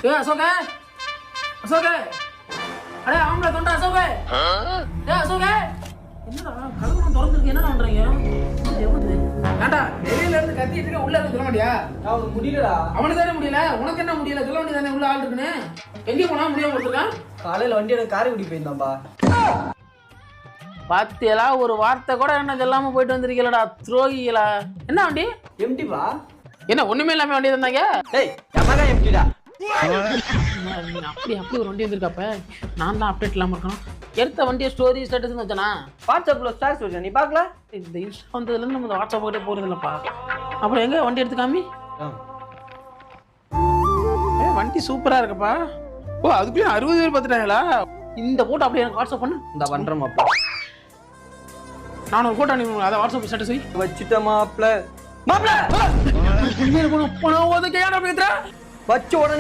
ஏ அசோகே அசோகே அடே ஆம்பளை தொண்டை அசோகே ஏ அசோகே என்னடா கதவு திறந்துருக்கு என்னடா பண்றீங்க ஏண்டா வெளியில இருந்து கத்திட்டு இருக்க உள்ள இருந்து சொல்ல மாட்டியா அவனுக்கு முடியலடா அவனுக்கு தானே முடியல உனக்கு என்ன முடியல சொல்ல வேண்டியதானே உள்ள ஆள் இருக்குன்னு எங்கே போனா முடியாம கொடுத்துருக்கான் காலையில வண்டி எனக்கு காரைக்குடி போயிருந்தான்பா பாத்தியலா ஒரு வார்த்தை கூட என்ன சொல்லாம போயிட்டு வந்திருக்கீங்களா துரோகிகளா என்ன வண்டி எம்டிப்பா என்ன ஒண்ணுமே இல்லாம வண்டி தந்தாங்க டேய் எமகா எம்டிடா அப்படி அப்படி ஒரு வண்டி வந்திருக்காப்ப நான் தான் அப்டேட் இல்லாம இருக்கணும் எடுத்த வண்டியை ஸ்டோரி ஸ்டேட்டஸ் வச்சனா வாட்ஸ்அப்ல ஸ்டார்ஸ் வச்சேன் நீ பார்க்கல இந்த இன்ஸ்டா வந்ததுல இருந்து நம்ம வாட்ஸ்அப் கிட்டே போறது இல்லப்பா அப்புறம் எங்க வண்டி எடுத்து காமி வண்டி சூப்பரா இருக்குப்பா ஓ அதுக்குள்ளே 60 பேர் பார்த்துட்டாங்களா இந்த போட்டோ அப்படியே எனக்கு வாட்ஸ்அப் பண்ணு இந்த பண்றேன் மாப்ள நான் ஒரு போட்டோ அனுப்பி அதை வாட்ஸ்அப் ஸ்டேட்டஸ் வை வச்சுட்ட மாப்ள மாப்ள உண்மையில போன ஓதுக்கு ஏன் பேசுற வச்ச உடனே